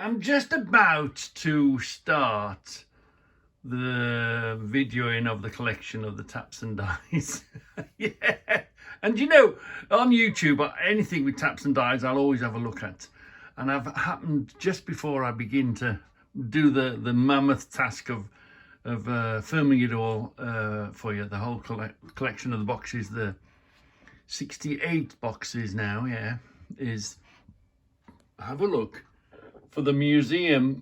I'm just about to start the videoing of the collection of the taps and dies. Yeah. And you know, on YouTube, anything with taps and dies, I'll always have a look at. And I've happened just before I begin to do the mammoth task of filming it all for you, the whole collection of the boxes, the 68 boxes now, yeah, is have a look for the Museum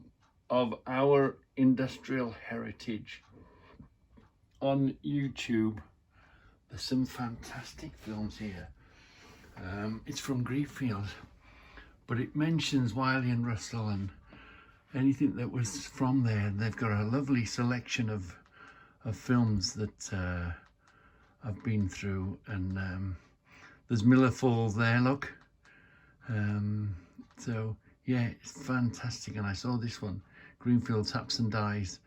of Our Industrial Heritage on YouTube. There's some fantastic films here. It's from Greenfield, but it mentions Wiley and Russell and anything that was from there. They've got a lovely selection of films that I've been through, and there's Miller Falls there, look. So yeah, it's fantastic. And I saw this one, Greenfield Taps and Dies.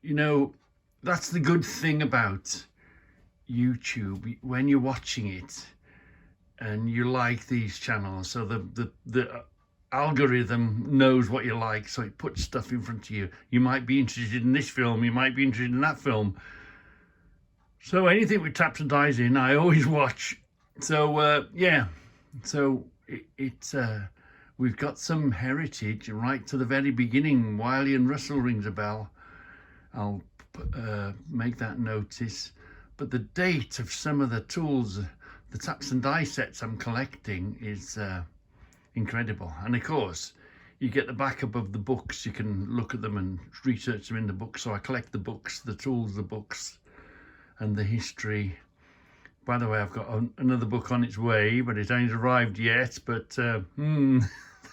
You know, that's the good thing about YouTube. When you're watching it and you like these channels, so the algorithm knows what you like, so it puts stuff in front of you. You might be interested in this film, you might be interested in that film. So anything with taps and dies in, I always watch. So yeah, so we've got some heritage right to the very beginning. Wiley and Russell rings a bell. I'll make that notice. But the date of some of the tools, the taps and die sets I'm collecting, is incredible. And of course, you get the backup of the books. You can look at them and research them in the books. So I collect the books, the tools, the books, and the history. By the way, I've got another book on its way, but it ain't arrived yet. But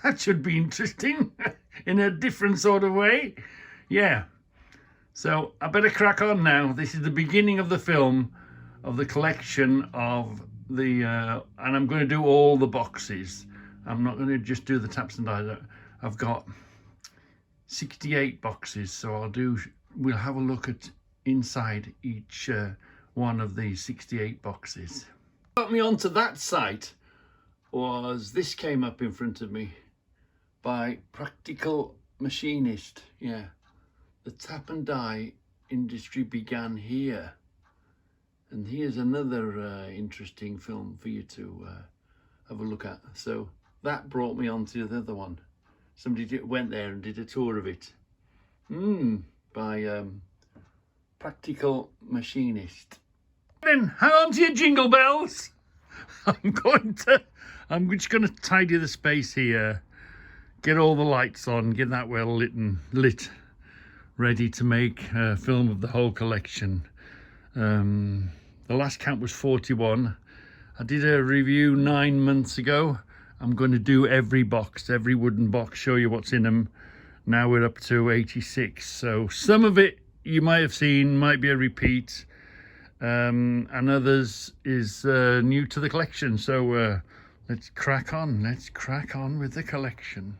that should be interesting in a different sort of way. Yeah. So I better crack on now. This is the beginning of the film, of the collection of the, and I'm going to do all the boxes. I'm not going to just do the taps and dies. I've got 68 boxes, so we'll have a look at inside each one of these 68 boxes. What got me onto that site was this came up in front of me by Practical Machinist. Yeah, the tap and die industry began here. And here's another interesting film for you to have a look at. So that brought me on to the other one. Somebody went there and did a tour of it. By Practical Machinist. Then hang on to your jingle bells. I'm just going to tidy the space here, get all the lights on, get that well lit, ready to make a film of the whole collection. The last count was 41. I did a review 9 months ago. I'm going to do every box, every wooden box, show you what's in them. Now we're up to 86. So some of it you might have seen, might be a repeat, and others is new to the collection. So let's crack on with the collection.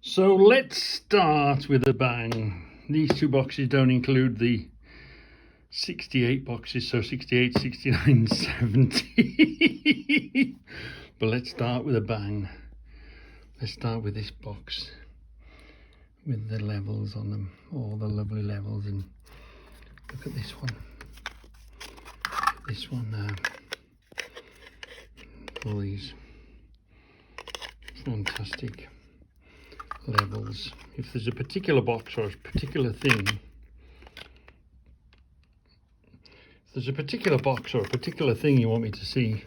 So let's start with a bang. These two boxes don't include the 68 boxes, so 68, 69, 70. But let's start with a bang. Let's start with this box with the levels on them, all the lovely levels. And look at this one. This one, all these fantastic levels. If there's a particular box or a particular thing, you want me to see,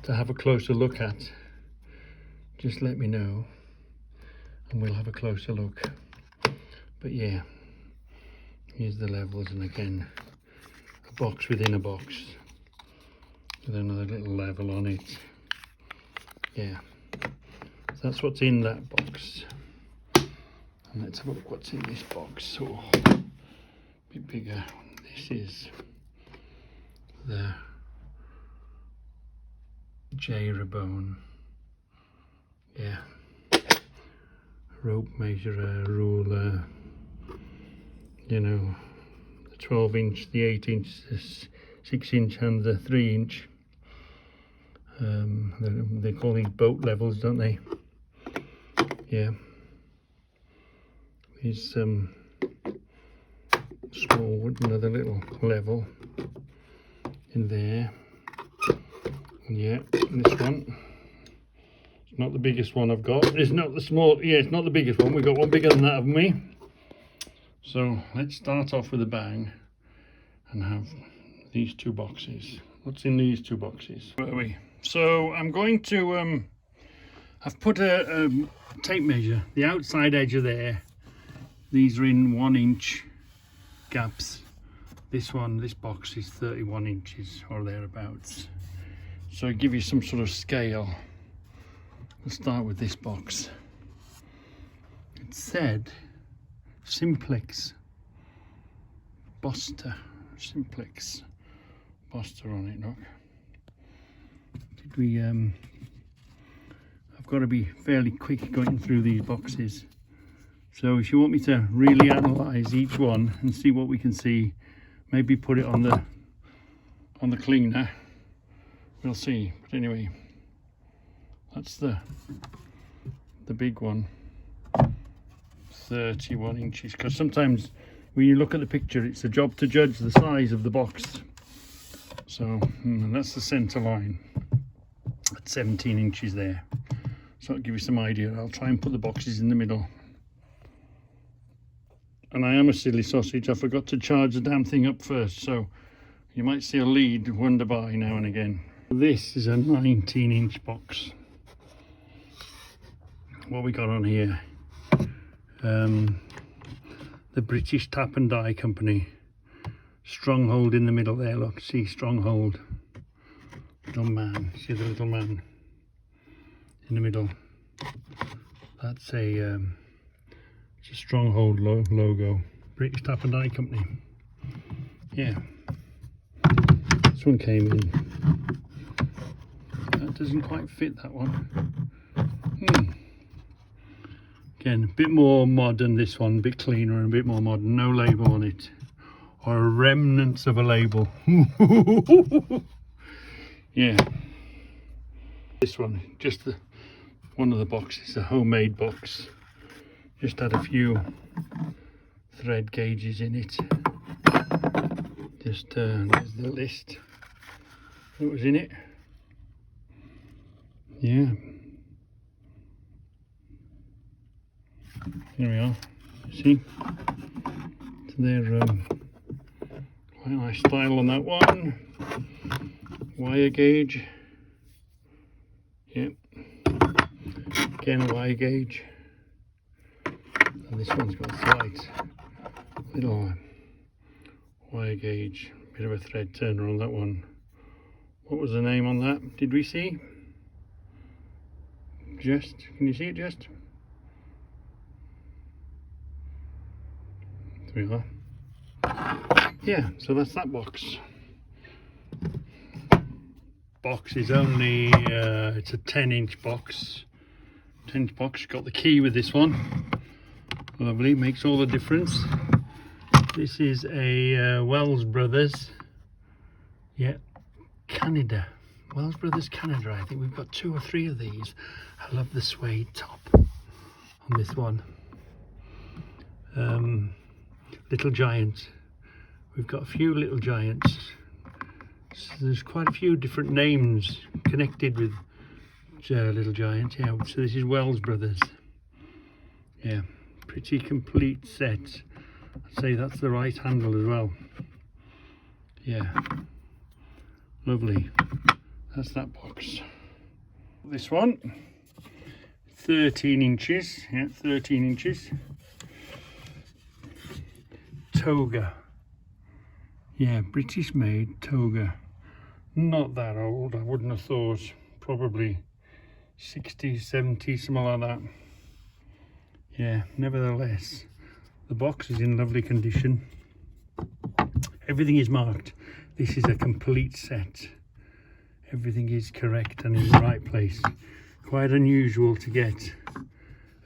to have a closer look at, just let me know and we'll have a closer look. But yeah, here's the levels, and again, a box within a box with another little level on it. Yeah, so that's what's in that box. And let's have a look what's in this box. Oh, a bit bigger. This is the J-Rabone. Yeah, rope measurer, ruler, you know, the 12-inch, the 8-inch, the 6-inch and the 3-inch. They call these boat levels, don't they? Yeah. is small wood, another little level in there. And yeah, this one, it's not the biggest one I've got. It's not the small, yeah, it's not the biggest one. We've got one bigger than that, haven't we? So let's start off with a bang and have these two boxes. What's in these two boxes? Where are we? So I'm going to, I've put a tape measure, the outside edge of there. These are in 1 inch gaps. This box is 31 inches or thereabouts. So I give you some sort of scale. We'll start with this box. It said Simplex Boster. Simplex Boster on it, look. Did we I've got to be fairly quick going through these boxes. So if you want me to really analyze each one and see what we can see, maybe put it on the cleaner. We'll see. But anyway, that's the big one, 31 inches. Because sometimes when you look at the picture, it's a job to judge the size of the box. So and that's the center line at 17 inches there. So I'll give you some idea. I'll try and put the boxes in the middle. And I am a silly sausage. I forgot to charge the damn thing up first. So you might see a lead wander by now and again. This is a 19-inch box. What we got on here? The British Tap and Die Company. Stronghold in the middle there, look, see, Stronghold. Little man, see the little man in the middle. That's a Stronghold logo. British Tap and Die Company. Yeah. This one came in. That doesn't quite fit, that one. Again, a bit more modern, this one, a bit cleaner and a bit more modern. No label on it. Or remnants of a label. Yeah. This one, just one of the boxes, a homemade box. Just had a few thread gauges in it. Just there's the list that was in it. Yeah. Here we are. See? So they're quite nice style on that one. Wire gauge. Yep. Again a wire gauge. And this one's got a slight little wire gauge. Bit of a thread turner on that one. What was the name on that? Did we see? Just, can you see it just? There we are. Yeah, so that's that box. Box is only, it's a 10-inch box. 10-inch box, got the key with this one. Lovely, makes all the difference. This is a Wells Brothers, yeah, Canada. Wells Brothers Canada, I think we've got 2 or 3 of these. I love the suede top on this one. Little Giant. We've got a few Little Giants. So there's quite a few different names connected with Little Giant. Yeah, so this is Wells Brothers. Yeah, pretty complete set. I'd say that's the right handle as well. Yeah, lovely. That's that box. This one, 13 inches. Yeah, 13 inches. Toga. Yeah, British made Toga. Not that old, I wouldn't have thought. Probably 60s, 70s, something like that. Yeah, nevertheless, the box is in lovely condition. Everything is marked. This is a complete set. Everything is correct and in the right place. Quite unusual to get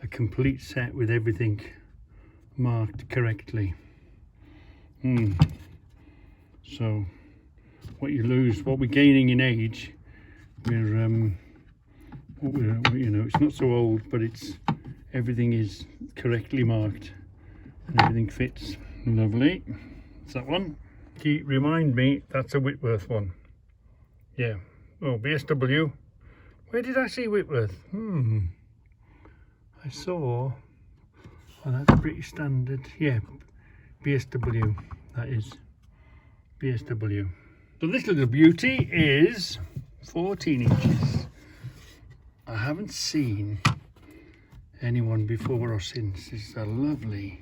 a complete set with everything marked correctly. So what you lose, what we're gaining in age, we're you know, it's not so old, but it's everything is correctly marked. and everything fits. Lovely. It's that one. Remind me, that's a Whitworth one. Yeah. Oh, BSW. Where did I see Whitworth? I saw... Oh, that's pretty standard. Yeah, BSW. That is BSW. So this little beauty is 14 inches. I haven't seen anyone before or since. This is a lovely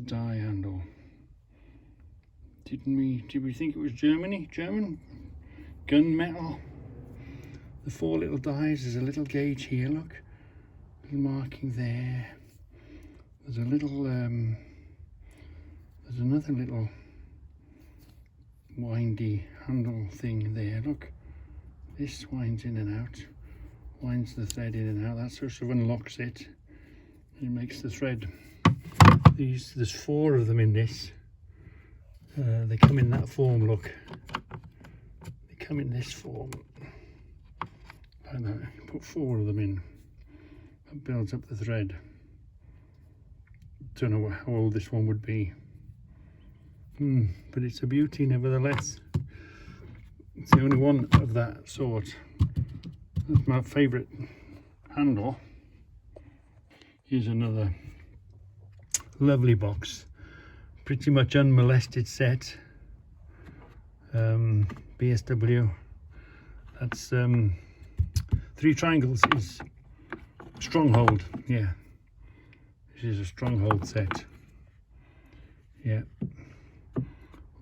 die handle. Did we think it was German gunmetal? The 4 little dies. There's a little gauge here, look, little marking there. There's a little there's another little windy handle thing there, look. This winds in and out, winds the thread in and out. That sort of unlocks it. It makes the thread. There's 4 of them in this. They come in that form, look. They come in this form. Like that. Put 4 of them in. That builds up the thread. Don't know how old this one would be. But it's a beauty nevertheless. It's the only one of that sort. That's my favourite handle. Here's another lovely box. Pretty much unmolested set. BSW. That's 3 triangles is Stronghold. Yeah. This is a Stronghold set. Yeah.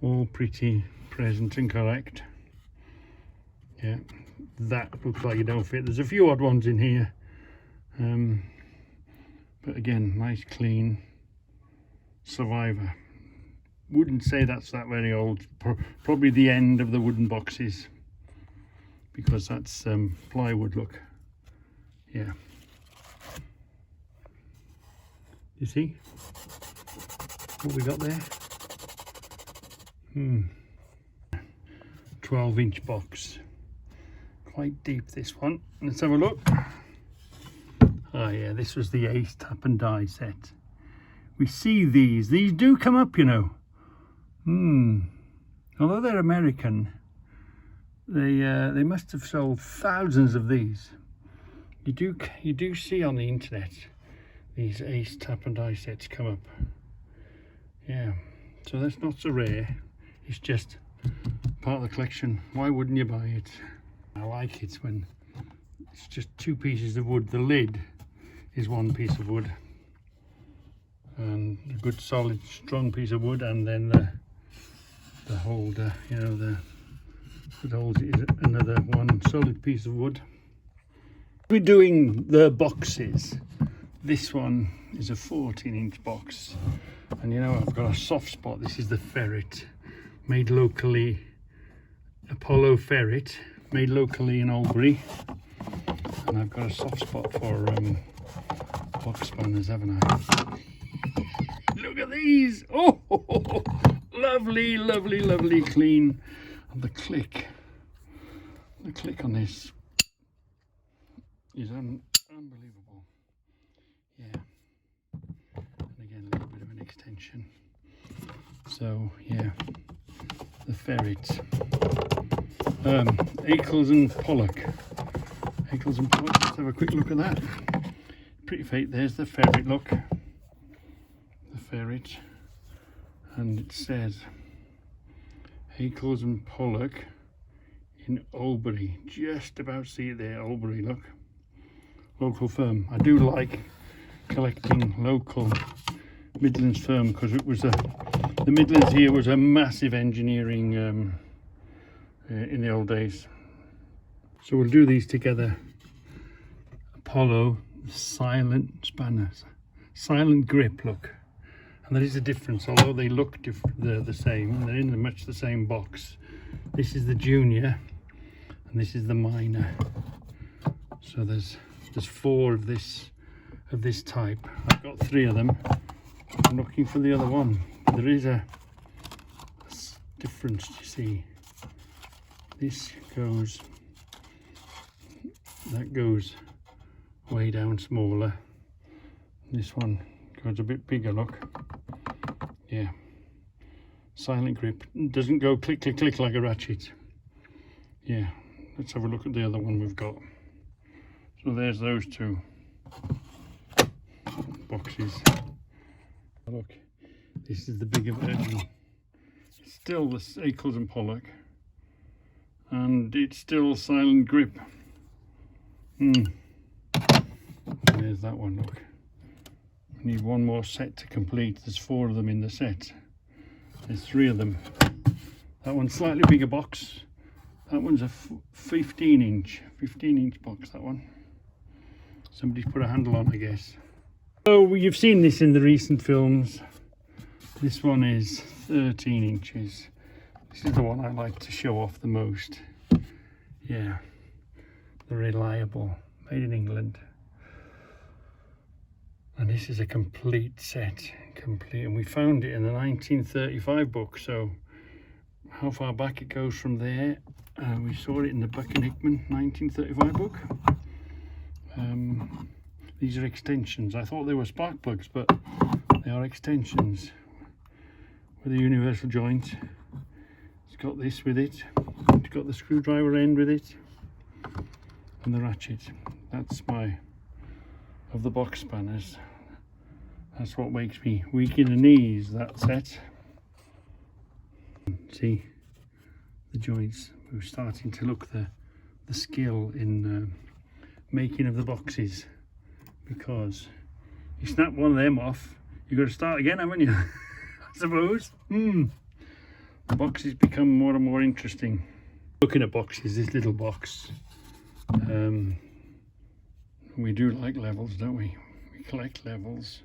All pretty present and correct. Yeah, that looks like it don't fit. There's a few odd ones in here, but again, nice clean Survivor. Wouldn't say that's that very old. Probably the end of the wooden boxes, because that's plywood, look. Yeah, you see what we got there? 12-inch box. Quite deep, this one. Let's have a look. Oh yeah, this was the Ace tap and die set. We see these do come up, you know. Although they're American, they must have sold thousands of these. You do see on the internet these Ace tap and die sets come up. Yeah, so that's not so rare. It's just part of the collection. Why wouldn't you buy it? I like it when it's just 2 pieces of wood. The lid is 1 piece of wood, and a good solid strong piece of wood, and then the holder, you know, that holds it is another 1 solid piece of wood. We're doing the boxes. This one is a 14-inch box, and you know, I've got a soft spot. This is the Ferret, made locally, Apollo Ferret, made locally in Albury, and I've got a soft spot for box spanners, haven't I? Look at these! Oh, lovely, lovely, lovely clean. And the click on this is unbelievable. Yeah, and again, a little bit of an extension. So yeah, the Ferret. Ackles and Pollock. Ackles and Pollock. Let's have a quick look at that. Pretty fate. There's the Ferret. Look, the Ferret, and it says Ackles and Pollock in Albury. Just about see it there, Albury. Look, local firm. I do like collecting local Midlands firm, because it was the Midlands here was a massive engineering in the old days. So we'll do these together. Apollo silent spanners, silent grip, look. And there is a difference, although they look they're the same. They're in much the same box. This is the junior, and this is the minor. So there's 4 of this type. I've got 3 of them. I'm looking for the other one. There is a difference, you see. This goes, that goes way down smaller. This one Goes a bit bigger, look. Yeah. Silent grip. Doesn't go click, click, click like a ratchet. Yeah. Let's have a look at the other one we've got. So there's those two boxes. Look, this is the bigger version. It's still the Ackles and Pollock, and it's still silent grip. There's that one, look. We need one more set to complete. There's 4 of them in the set. There's 3 of them. That one's slightly bigger box. That one's a 15 inch box, that one. Somebody's put a handle on, I guess. So you've seen this in the recent films. This one is 13 inches. This is the one I like to show off the most. Yeah, the Reliable, made in England. And this is a complete set, and we found it in the 1935 book, so how far back it goes from there, we saw it in the Buck and Hickman 1935 book. These are extensions. I thought they were spark plugs, but they are extensions with a universal joint. It's got this with it, it's got the screwdriver end with it, and the ratchet. That's of the box spanners. That's what makes me weak in the knees, that set. See the joints. We're starting to look the skill in making of the boxes, because you snap one of them off, you've got to start again, haven't you? I suppose. The boxes become more and more interesting. Looking at boxes, this little box. We do like levels, don't we? We collect levels.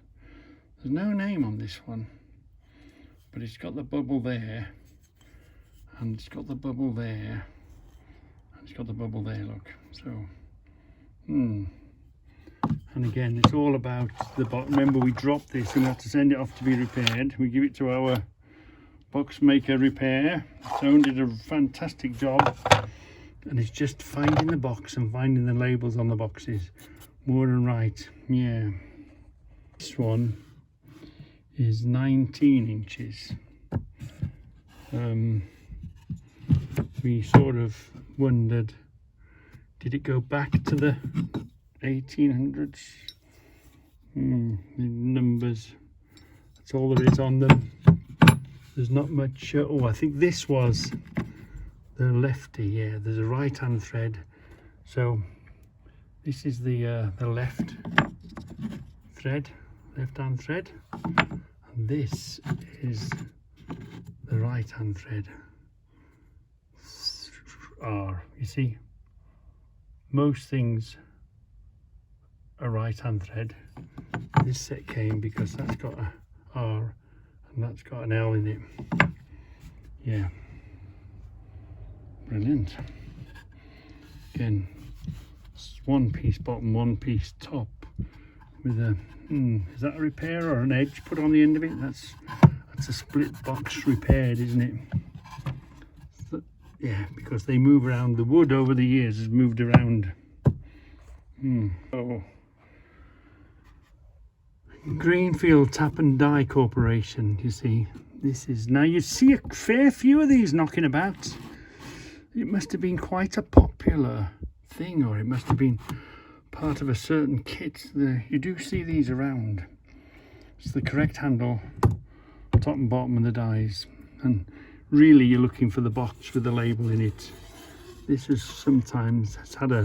There's no name on this one, but it's got the bubble there, and it's got the bubble there, and it's got the bubble there, look. So, and again, it's all about the box. Remember, we dropped this and we have to send it off to be repaired. We give it to our box maker repair. Someone did a fantastic job, and it's just finding the box and finding the labels on the boxes. More than right, yeah. This one is 19 inches. We sort of wondered, did it go back to the 1800s? The numbers, that's all there is on them. There's not much. Oh, I think this was the lefty. Yeah, there's a right hand thread, so this is the left thread, left hand thread, and this is the right hand thread. R. You see, most things are right hand thread. This set came because that's got a R and that's got an L in it. Yeah, brilliant. Again, it's one piece bottom, one piece top, with a is that a repair or an edge put on the end of it? That's a split box repaired, isn't it? So, yeah, because they move around. The wood over the years has moved around. Oh. Greenfield Tap and Die Corporation, you see. This is, now you see a fair few of these knocking about. It must have been quite a popular thing, or it must have been part of a certain kit. You do see these around. It's the correct handle, top and bottom, and the dies. And really you're looking for the box with the label in it. This is sometimes, it's had a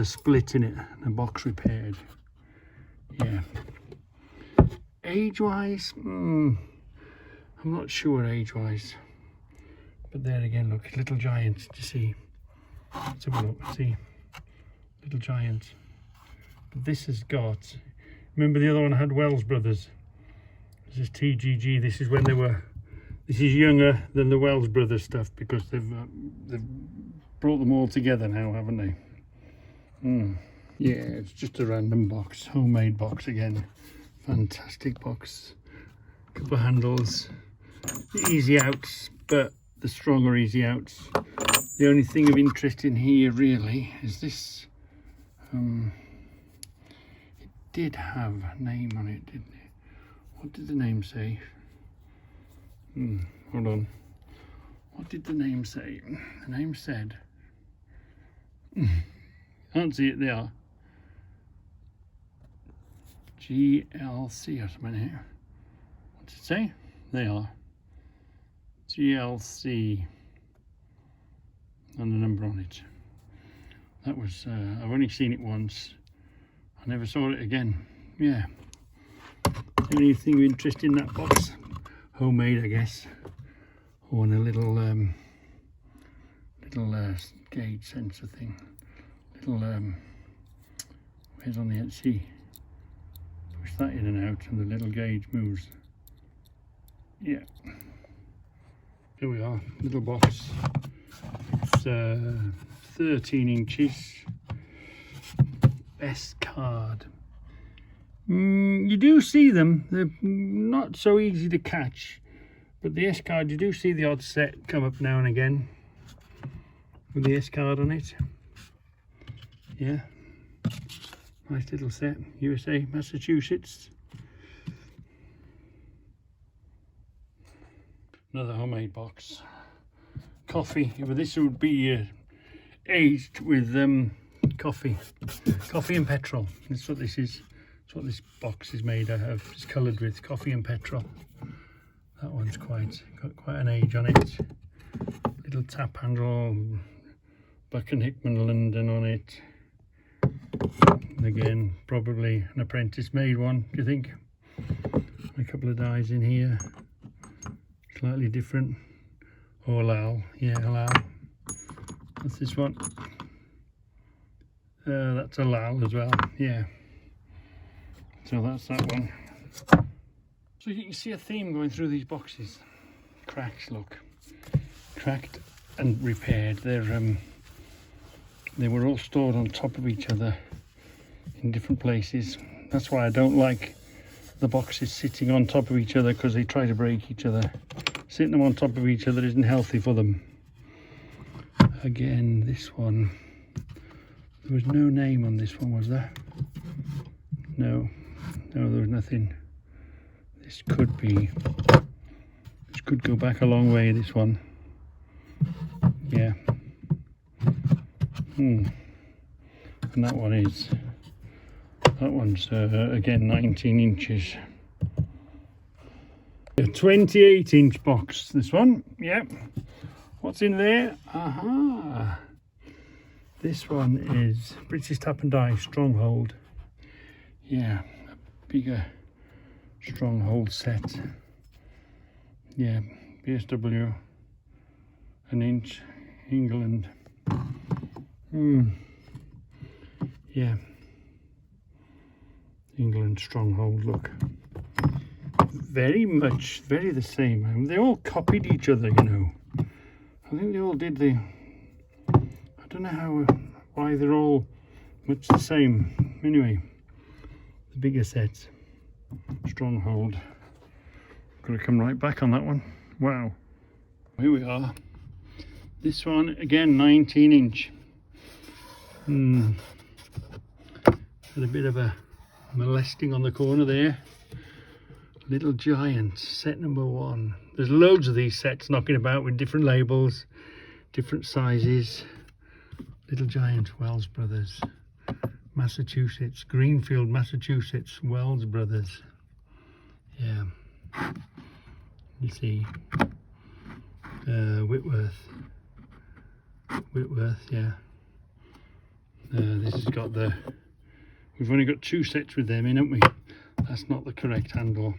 split in it and a box repaired. Yeah. Age-wise, I'm not sure age-wise. But there again, look, Little Giant, do you see? Let's have a look, see? Little Giant. But this has got, remember the other one had Wells Brothers. This is TGG, this is when they were, this is younger than the Wells Brothers stuff, because they've brought them all together now, haven't they? Yeah, it's just a random box, homemade box again. Fantastic box. Couple of handles, easy outs, but the stronger easy outs. The only thing of interest in here really is this. did have a name on it, didn't it? What did the name say? Hold on. What did the name say? The name said... Can't see it there. GLC or something here. What did it say? They are. GLC. And a number on it. That was, I've only seen it once. I never saw it again. Yeah. Anything of interest in that box? Homemade, I guess. Or in a little, gauge sensor thing. Little, where's on the edge? See? Push that in and out and the little gauge moves. Yeah. Here we are, little box. It's 13 inches. Best card. You do see them. They're not so easy to catch. But the S card, you do see the odd set come up now and again. With the S card on it. Yeah. Nice little set. USA, Massachusetts. Another homemade box. Coffee. Well, this would be aged with coffee and petrol. That's what this is. That's what this box is made out of. It's coloured with coffee and petrol. That one's got quite an age on it. Little tap handle, Buck and Hickman London on it. Again, probably an apprentice made one, do you think? A couple of dies in here. Slightly different. Oh, Halal. Yeah, Halal. That's this one. That's Halal as well. Yeah. So that's that one. So you can see a theme going through these boxes. Cracks, look. Cracked and repaired. They were all stored on top of each other in different places. That's why I don't like the boxes sitting on top of each other, because they try to break each other. Sitting them on top of each other isn't healthy for them. Again, this one. There was no name on this one, was there? No, there was nothing. This could go back a long way, this one. Yeah. And that one's again 19 inches. A 28-inch box, this one. Yep. What's in there? Aha. This one is British Tap and Die Stronghold. Yeah, a bigger Stronghold set. Yeah, BSW, an inch, England. Yeah, England Stronghold, look. Very the same. I mean, they all copied each other, you know. I think they all did I don't know why they're all much the same. Anyway, the bigger sets. Stronghold. Got to come right back on that one. Wow. Here we are. This one again, 19 inch. Had a bit of a molesting on the corner there. Little Giant, set number 1. There's loads of these sets knocking about with different labels, different sizes. Little Giant, Wells Brothers, Massachusetts, Greenfield, Massachusetts, Wells Brothers. Yeah. You see, Whitworth, yeah. This has got we've only got 2 sets with them in, haven't we? That's not the correct handle.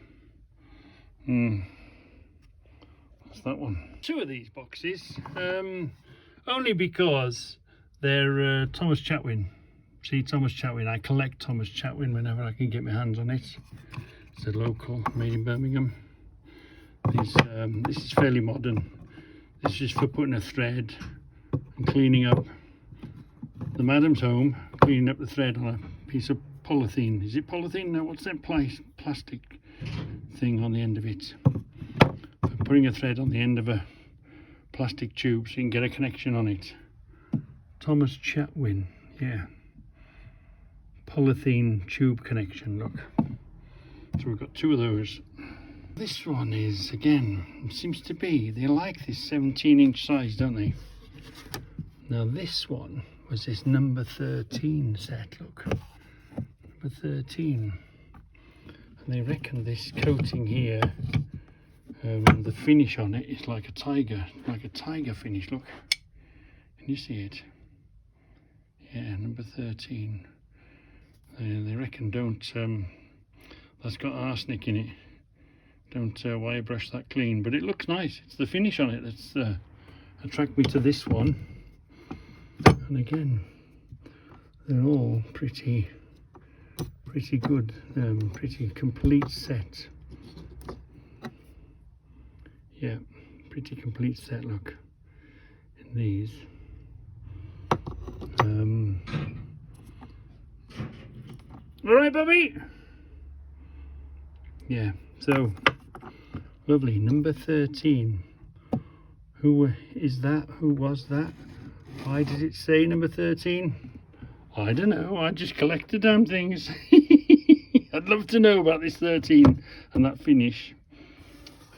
What's that one? 2 of these boxes, only because they're Thomas Chatwin. See, Thomas Chatwin. I collect Thomas Chatwin whenever I can get my hands on it. It's a local, made in Birmingham. This is fairly modern. This is for putting a thread and cleaning up the madam's home, cleaning up the thread on a piece of polythene. Is it polythene? No, what's that plastic thing on the end of it? For putting a thread on the end of a plastic tube so you can get a connection on it. Thomas Chatwin, yeah. polythene tube connection, look. So we've got two of those. This one is, again, seems to be, they like this 17-inch size, don't they? Now this one was this number 13 set, look. Number 13. And they reckon this coating here, the finish on it is like a tiger finish, look. Can you see it? Yeah, number 13. They reckon that's got arsenic in it. Don't wire brush that clean, but it looks nice. It's the finish on it that's attracted me to this one. And again, they're all pretty good, pretty complete set. Yeah, pretty complete set, look, in these. All right, Bobby? Yeah, so, lovely, number 13. Who is that? Who was that? Why did it say number 13? I don't know, I just collect the damn things. I'd love to know about this 13 and that finish.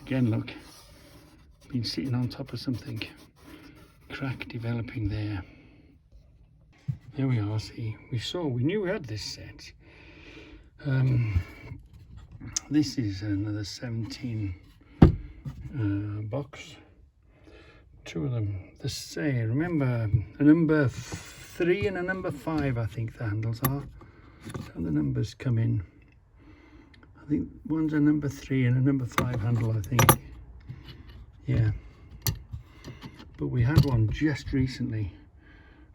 Again, look, been sitting on top of something. Crack developing there. There we are, see, we knew we had this set. This is another 17 box. Two of them the same. Remember, a number 3 and a number 5, I think the handles are. So the numbers come in. I think one's a number 3 and a number 5 handle, I think. Yeah. But we had one just recently.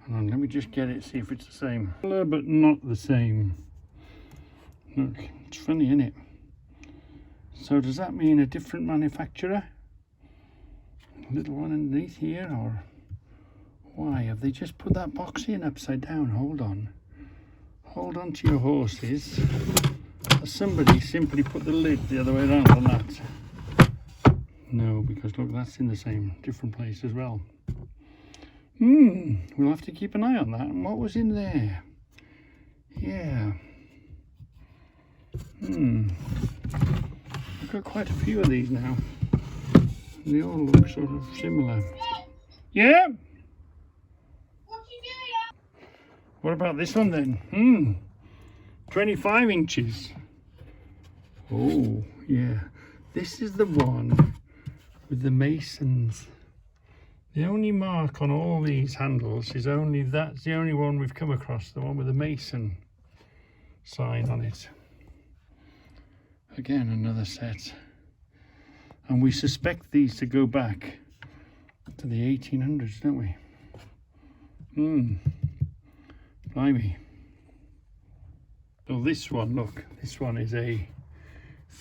Hang on, let me just get it, see if it's the same. But not the same. Look, it's funny, isn't it? So does that mean a different manufacturer? A little one underneath here, or why have they just put that box in upside down? Hold on to your horses. Somebody simply put the lid the other way around on that. No, because look, that's in the same different place as well. We'll have to keep an eye on that. And what was in there? Yeah. I've got quite a few of these now. They all look sort of similar. Yeah? What you doing? What about this one then? 25 inches. Oh, yeah. This is the one with the masons. The only mark on all these handles is that's the only one we've come across, the one with the mason sign on it. Again, another set. And we suspect these to go back to the 1800s, don't we? Blimey. So this one, look, this one is a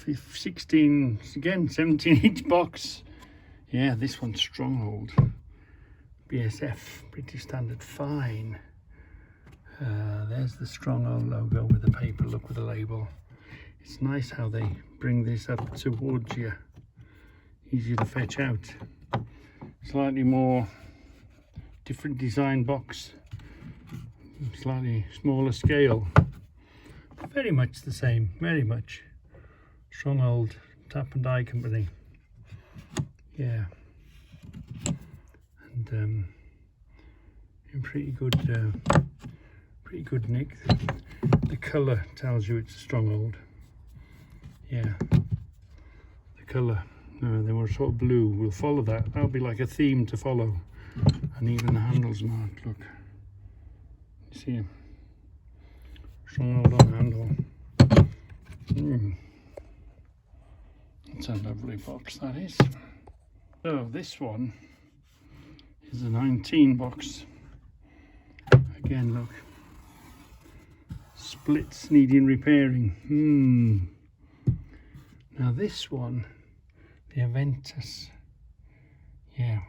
16, again, 17-inch box. Yeah, this one's Stronghold. BSF, British Standard Fine. There's the Stronghold logo with the paper, look, with the label. It's nice how they bring this up towards you. Easier to fetch out. Slightly more different design box. Slightly smaller scale. Very much the same, very much. Stronghold Tap and Die Company. Yeah. And in pretty good nick. The colour tells you it's a Stronghold. Yeah. The colour. They were sort of blue. We'll follow that. That'll be like a theme to follow. And even the handles marked, look. You see him? Stronghold on handle. It's a lovely box, that is. So this one is a 19 box. Again, look. Splits needing repairing. Now this one, the Aventus. Yeah.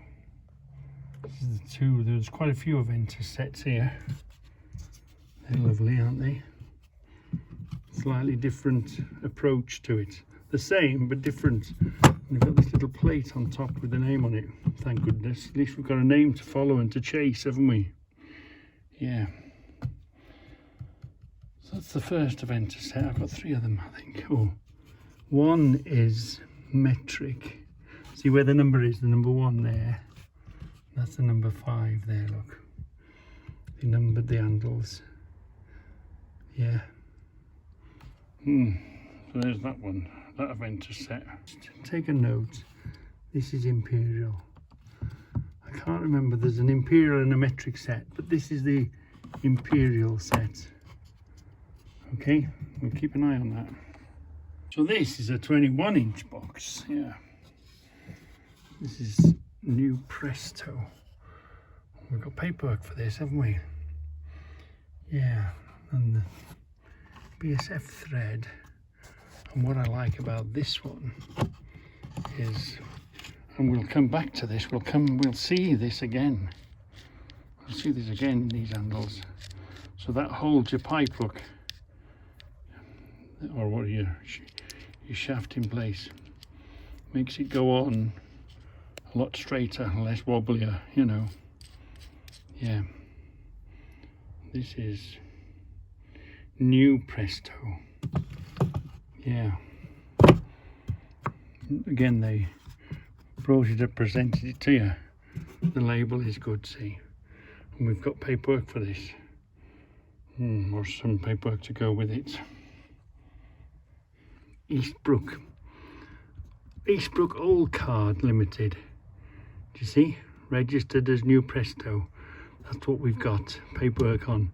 This is the two. There's quite a few Aventus sets here. They're lovely, aren't they? Slightly different approach to it. The same, but different. And we've got this little plate on top with the name on it. Thank goodness. At least we've got a name to follow and to chase, haven't we? Yeah. That's the first Aventus set. I've got 3 of them, I think. Oh, one is metric. See where the number is? The number 1 there. That's the number 5 there, look. They numbered the handles. Yeah. So there's that one, that Aventus set. Take a note. This is Imperial. I can't remember, there's an Imperial and a metric set, but this is the Imperial set. Okay, we'll keep an eye on that. So this is a 21-inch box, yeah. This is new Presto. We've got paperwork for this, haven't we? Yeah, and the BSF thread. And what I like about this one is, and we'll come back to this, we'll see this again. We'll see this again in these handles. So that holds your pipe hook, or what your shaft in place. Makes it go on a lot straighter, less wobblier, you know. Yeah. This is new Presto. Yeah. Again, they brought it up, presented it to you. The label is good, see. And we've got paperwork for this. Or some paperwork to go with it. Eastbrook Old Card Limited. Do you see? Registered as new Presto. That's what we've got. Paperwork on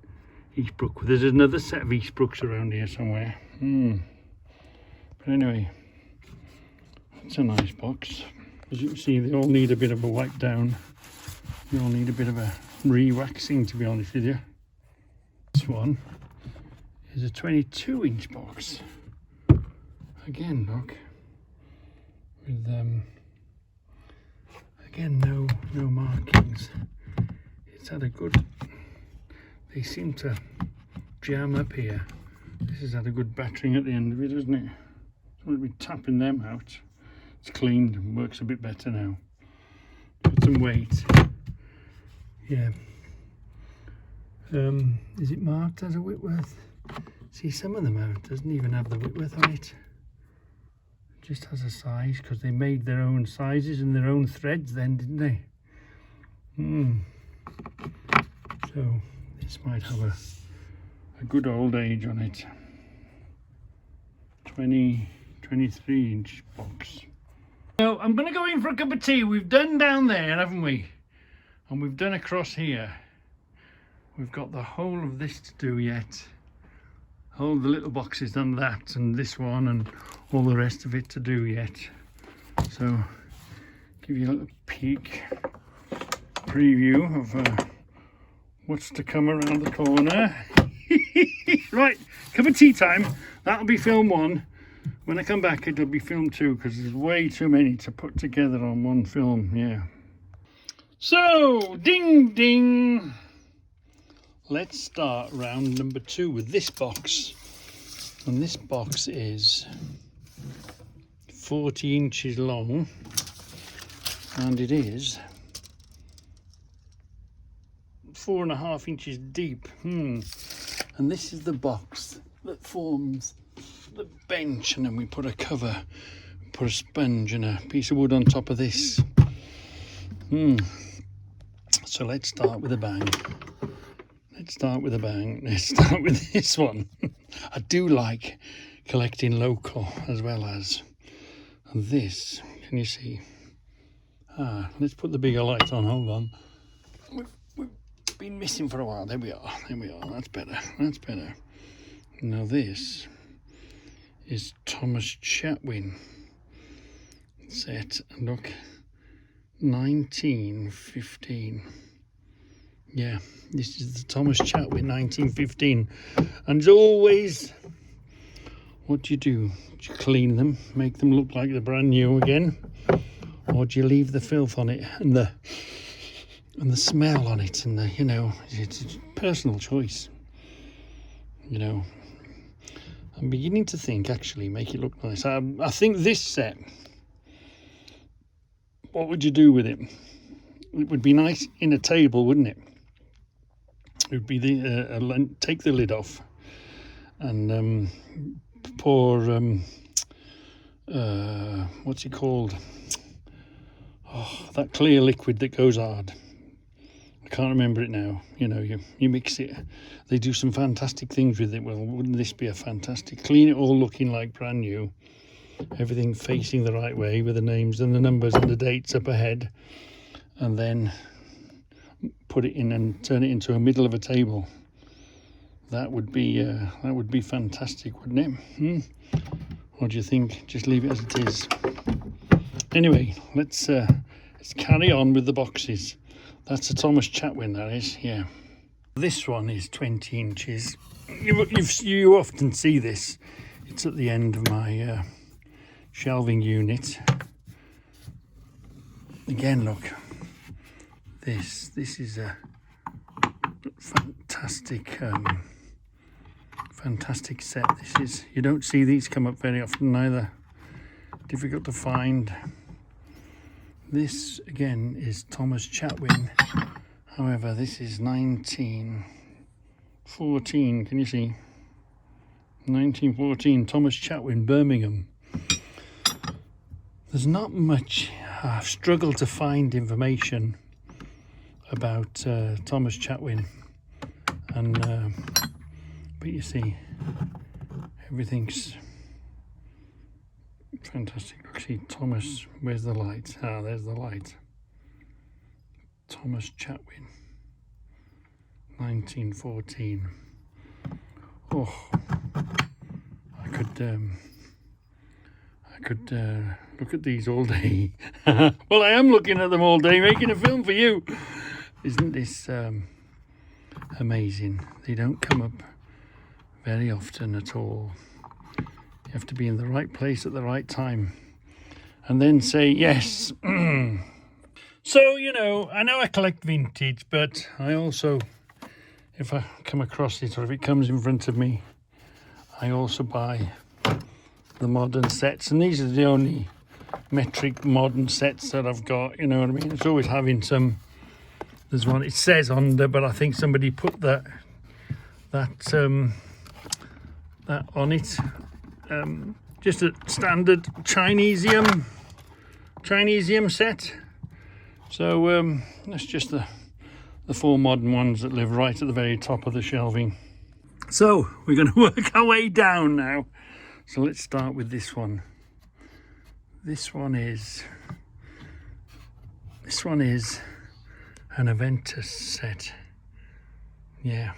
Eastbrook. There's another set of Eastbrooks around here somewhere. But anyway, it's a nice box. As you can see, they all need a bit of a wipe down. They all need a bit of a re-waxing, to be honest with you. This one is a 22-inch box. Again, look, with again no markings. It's had a good. They seem to jam up here. This has had a good battering at the end of it, hasn't it? So we'll be tapping them out. It's cleaned and works a bit better now. Put some weight. Yeah. Is it marked as a Whitworth? See, some of them out doesn't even have the Whitworth on it. Just has a size, because they made their own sizes and their own threads then, didn't they? So this might have a good old age on it. 23-inch box. So I'm going to go in for a cup of tea. We've done down there, haven't we? And we've done across here. We've got the whole of this to do yet. All the little boxes done that, and this one, and all the rest of it to do yet. So give you a little peek, preview of what's to come around the corner. Right, cup of tea time. That'll be film 1. When I come back, it'll be film 2, because there's way too many to put together on one film. Yeah. So ding ding. Let's start round number 2 with this box. And this box is 40 inches long, and it is 4.5 inches deep. And this is the box that forms the bench, and then we put a cover, put a sponge and a piece of wood on top of this. So let's start with a bang. Let's start with this one. I do like collecting local as well as this. Can you see? Let's put the bigger light on. Hold on. We've been missing for a while. There we are. That's better. Now this is Thomas Chatwin set. Look, 1915. Yeah, this is the Thomas Chatwin 1915. And as always, what do? Do you clean them, make them look like they're brand new again, or do you leave the filth on it and the smell on it, and the, you know, it's a personal choice. You know, I'm beginning to think actually make it look nice. I think this set, what would you do with it? It would be nice in a table, wouldn't it? It would be take the lid off and pour what's it called? Oh, that clear liquid that goes hard. I can't remember it now. You know, you mix it. They do some fantastic things with it. Well, wouldn't this be a fantastic? Clean it all looking like brand new. Everything facing the right way with the names and the numbers and the dates up ahead. And then put it in and turn it into a middle of a table. That would be fantastic, wouldn't it? What do you think? Just leave it as it is. Anyway, let's carry on with the boxes. That's a Thomas Chatwin, that is, yeah. This one is 20 inches. You often see this. It's at the end of my shelving unit. Again, look. This is a fantastic fantastic set. This is. You don't see these come up very often either. Difficult to find. This again is Thomas Chatwin. However, this is 1914. Can you see? 1914, Thomas Chatwin, Birmingham. There's not much. I've struggled to find information about Thomas Chatwin, and but you see, everything's fantastic. Look, see, Thomas, where's the light? Ah, there's the light. Thomas Chatwin, 1914. Oh, I could look at these all day. Well, I am looking at them all day, making a film for you. Isn't this amazing? They don't come up very often at all. You have to be in the right place at the right time and then say yes. So, you know I collect vintage, but I also, if I come across it or if it comes in front of me, I also buy the modern sets, and these are the only metric modern sets that I've got, you know what I mean? It's always having some. There's one, it says under, but I think somebody put that on it. Just a standard Chinesium set. So that's just the four modern ones that live right at the very top of the shelving. So we're going to work our way down now. So let's start with this one. This one is an Aventus set. Yeah.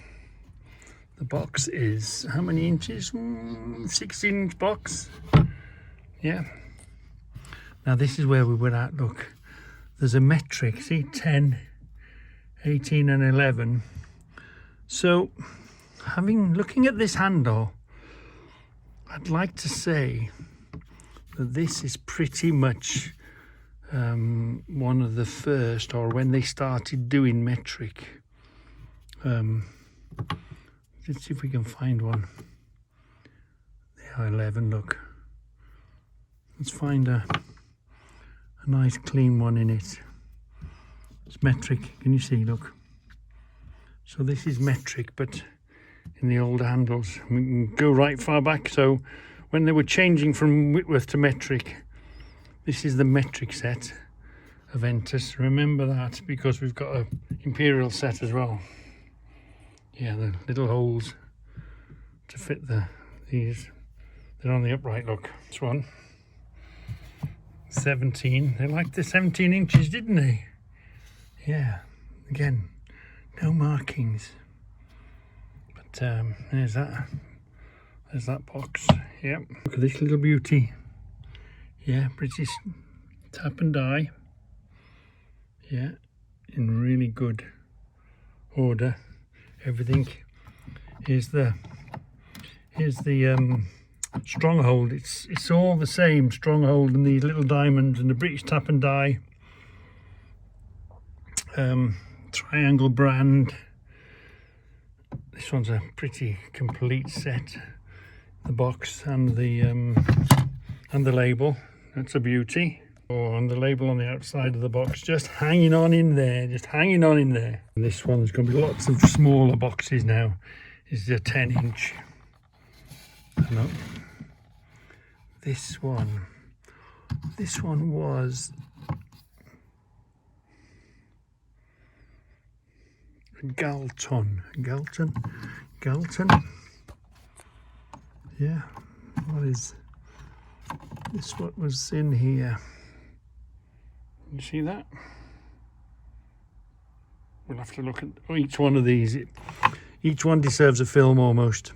The box is how many inches? 16-inch box. Yeah. Now this is where we were at. Look, there's a metric. See, 10, 18 and 11. So looking at this handle, I'd like to say that this is pretty much one of the first, or when they started doing metric. Let's see if we can find one. They are 11, look. Let's find a nice clean one in it. It's metric, can you see, look. So this is metric, but in the old handles. We can go right far back. So when they were changing from Whitworth to metric, this is the metric set, Aventus. Remember that, because we've got a imperial set as well. Yeah, the little holes to fit these. They're on the upright, look. This one, 17. They liked the 17 inches, didn't they? Yeah, again, no markings. But there's that box. Yep. Look at this little beauty. Yeah, British tap and die. Yeah, in really good order. Everything. Here's the stronghold. It's all the same stronghold, and these little diamonds and the British tap and die. Triangle brand. This one's a pretty complete set. The box and the label. That's a beauty. Oh, and the label on the outside of the box, just hanging on in there, And this one's going to be lots of smaller boxes now. This is a 10-inch. No. This one was Galton. Yeah, what is this? What was in here? You see that? We'll have to look at each one of these. Each one deserves a film almost.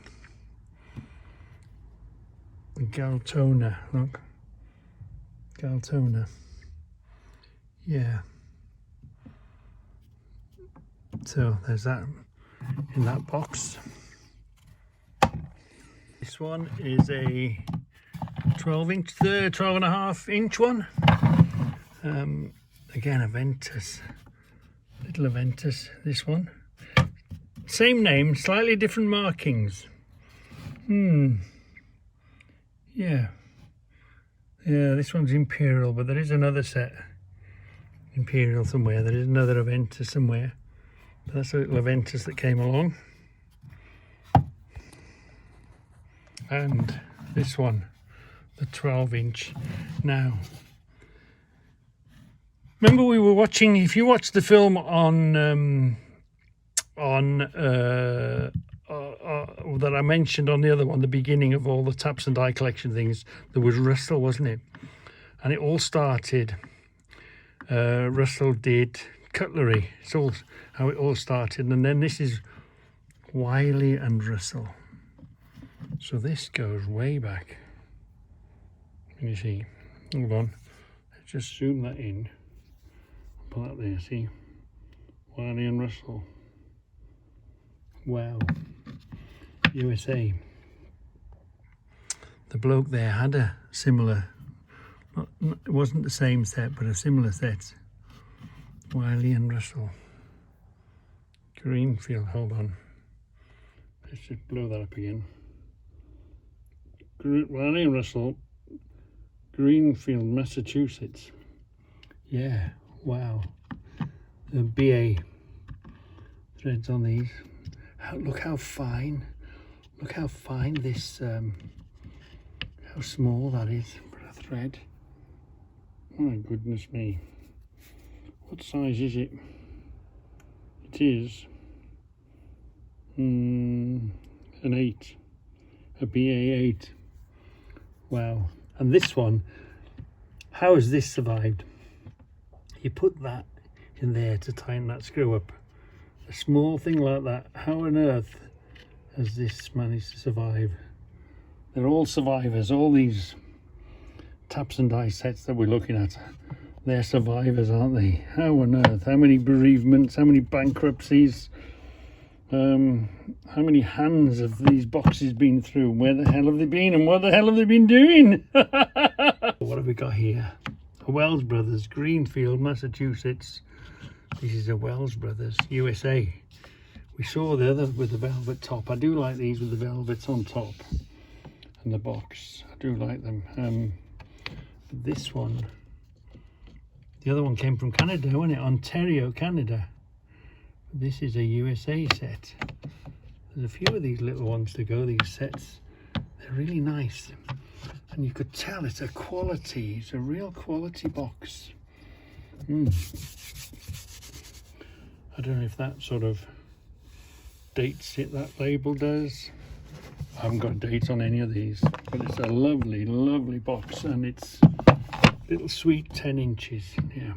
Galtona, look. Galtona. Yeah. So there's that in that box. This one is a 12-inch, 12.5-inch one. Again, Aventus, little Aventus. This one, same name, slightly different markings. Yeah. This one's Imperial, but there is another set. Imperial somewhere. There is another Aventus somewhere. But that's a little Aventus that came along. And this one, the 12-inch. Now, remember we were watching, if you watched the film that I mentioned on the other one, the beginning of all the taps and die collection things, there was Russell, wasn't it? And it all started, Russell did cutlery. It's all how it all started. And then this is Wiley and Russell. So this goes way back. Can you see? Hold on. Let's just zoom that in. Put that there, see? Wiley and Russell. Wow. USA. The bloke there had a similar, it wasn't the same set, but a similar set. Wiley and Russell. Greenfield, hold on. Let's just blow that up again. Wiley and Russell, Greenfield, Massachusetts. Yeah, wow. The BA threads on these. Look how fine. Look how fine this, how small that is for a thread. My goodness me. What size is it? It is an 8, a BA8. Wow. And this one, how has this survived? You put that in there to tighten that screw up. A small thing like that, how on earth has this managed to survive? They're all survivors. All these taps and die sets that we're looking at, they're survivors, aren't they? How on earth? How many bereavements, how many bankruptcies, how many hands have these boxes been through? Where the hell have they been and what the hell have they been doing? What have we got here? A Wells Brothers, Greenfield, Massachusetts. This is a Wells Brothers, USA. We saw the other with the velvet top. I do like these with the velvets on top and the box. I do like them. This one, the other one came from Canada, wasn't it? Ontario, Canada. This is a USA set. There's a few of these little ones to go, these sets. They're really nice. And you could tell it's a quality, it's a real quality box. I don't know if that sort of dates it, that label does. I haven't got dates on any of these, but it's a lovely, lovely box, and it's little sweet 10 inches. Yeah,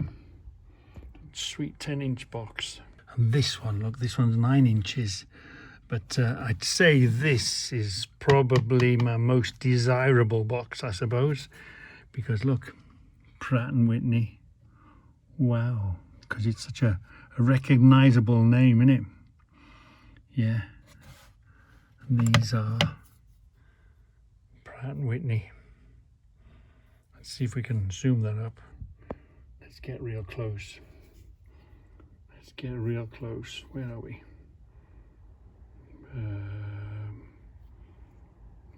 sweet 10-inch box. And this one, look, this one's 9 inches. But I'd say this is probably my most desirable box, I suppose, because look, Pratt & Whitney. Wow, because it's such a recognizable name, isn't it? Yeah. And these are Pratt & Whitney. Let's see if we can zoom that up. Let's get real close. Let's get real close. Where are we?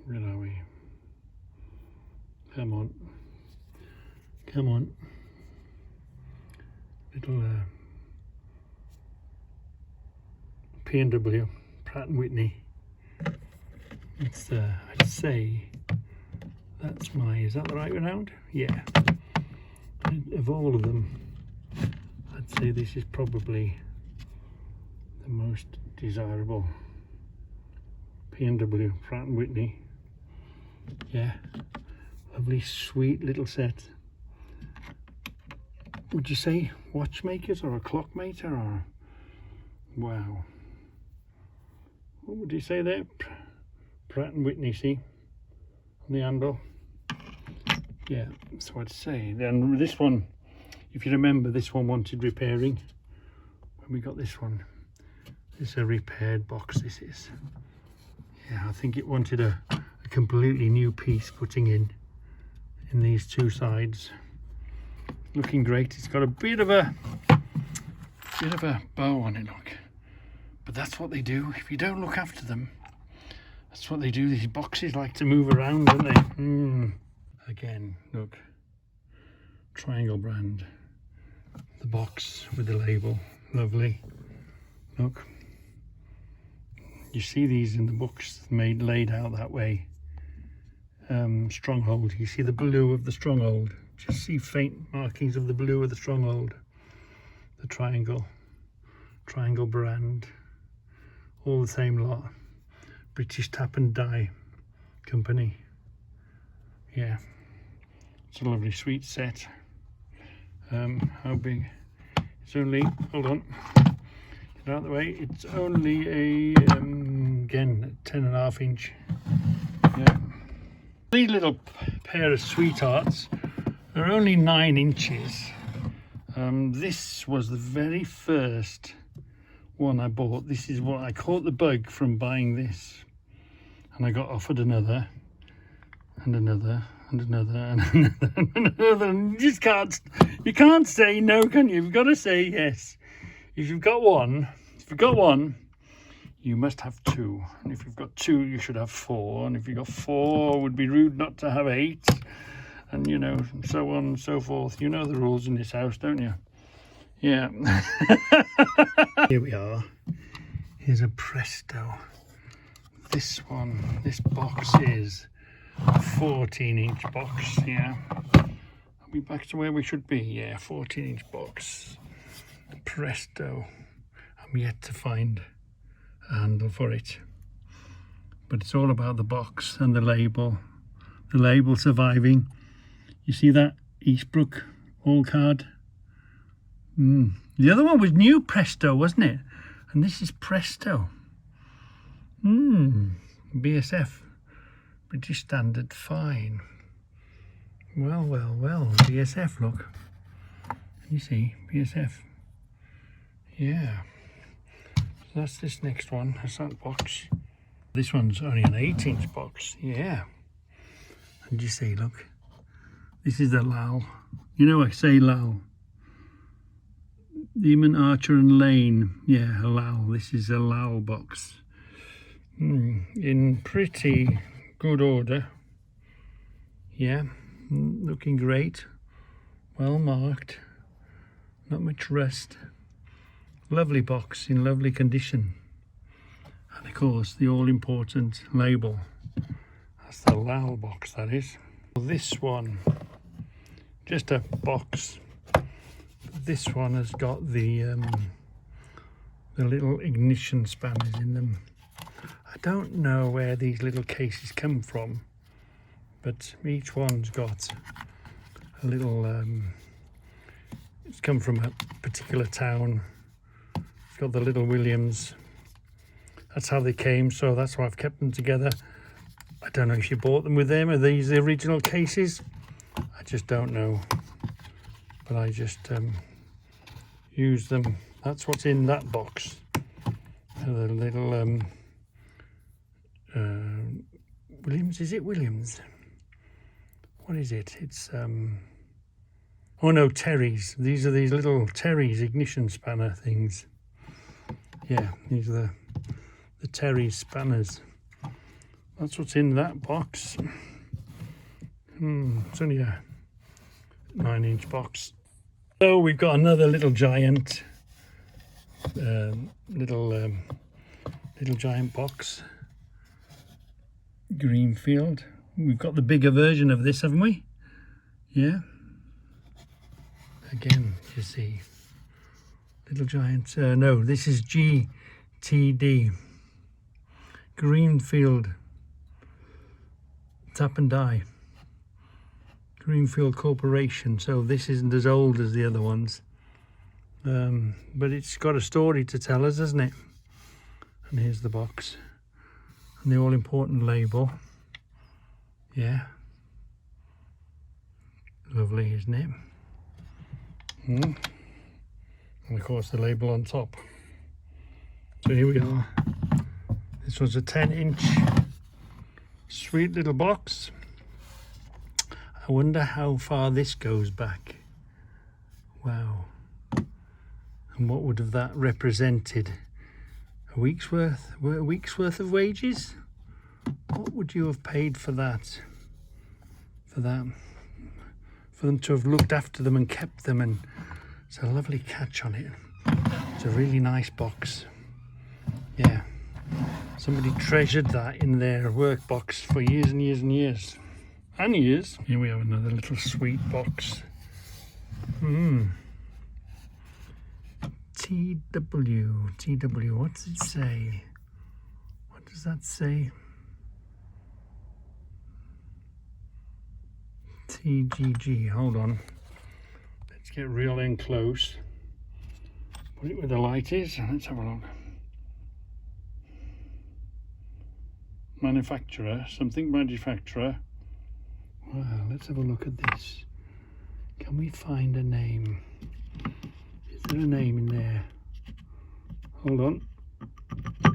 Where are we? Come on. Come on. Little P&W, Pratt & Whitney. It's I'd say that's is that the right round? Yeah. Of all of them, I'd say this is probably the most desirable. P&W Pratt & Whitney. Yeah, lovely sweet little set. Would you say watchmakers or a clockmaker or wow? What would you say there? Pratt & Whitney, see on the handle. Yeah, so I'd say then this one, if you remember, this one wanted repairing when we got this one. This is a repaired box, this is. Yeah, I think it wanted a completely new piece putting in these two sides. Looking great. It's got a bit of a bow on it, look. But that's what they do. If you don't look after them, that's what they do. These boxes like to move around, don't they? Again, look. Triangle brand. The box with the label. Lovely. Look. You see these in the books laid out that way. Stronghold. You see the blue of the Stronghold. Just see faint markings of the blue of the Stronghold. The triangle brand. All the same lot. British Tap and Die Company. Yeah. It's a lovely sweet set. How big? It's only, hold on. Out of the way, it's only a again 10.5 inch. Yeah, these little pair of sweethearts are only 9 inches. This was the very first one I bought. This is what I caught the bug from buying this, and I got offered another and another and another and another and another, and you can't say no, can you? You've got to say yes. If you've got one, you must have 2. And if you've got 2, you should have 4. And if you've got 4, it would be rude not to have 8. And, you know, so on and so forth. You know the rules in this house, don't you? Yeah. Here we are. Here's a Presto. This box is a 14-inch box, yeah. Are we back to where we should be? Yeah, 14-inch box. Presto. I'm yet to find a handle for it, but it's all about the box and the label surviving. You see that Eastbrook all card. The other one was new Presto, wasn't it? And this is Presto. BSF, British Standard Fine. Well, BSF, look. You see, BSF. Yeah, so that's this next one. That's that box. This one's only an 8-inch box. Yeah. And you see, look, this is the Lal. You know, I say Lal. Demon, Archer and Lane. Yeah, a Lal. This is a Lal box. In pretty good order. Yeah, looking great. Well marked. Not much rust. Lovely box in lovely condition, and of course the all-important label. That's the Lal box, that is. This one, just a box. This one has got the little ignition spanners in them. I don't know where these little cases come from, but each one's got a little. It's come from a particular town. Got the little Williams. That's how they came, so that's why I've kept them together. I don't know if you bought them with them. Are these the original cases? I just don't know, but I just use them. That's what's in that box. The little Williams. Is it Williams? What is it? It's oh no, Terry's. These are these little Terry's ignition spanner things. Yeah, these are the Terry spanners. That's what's in that box. It's only a 9-inch box. So we've got another little giant, little giant box. Greenfield. We've got the bigger version of this, haven't we? Yeah. Again, you see. Little Giant. No, this is GTD. Greenfield Tap and Die. Greenfield Corporation. So this isn't as old as the other ones. But it's got a story to tell us, hasn't it? And here's the box. And the all-important label. Yeah. Lovely, isn't it? And of course the label on top. So here we are. This was a 10-inch sweet little box. I wonder how far this goes back. Wow. And what would have that represented? A week's worth of wages? What would you have paid for that? For them to have looked after them and kept them, and it's a lovely catch on it. It's a really nice box. Yeah. Somebody treasured that in their work box for years and years and years. And years. Here we have another little sweet box. TW, what does it say? What does that say? TGG, hold on. Let's get real in close. Put it where the light is, and let's have a look. Manufacturer, something manufacturer. Wow, let's have a look at this. Can we find a name? Is there a name in there? Hold on.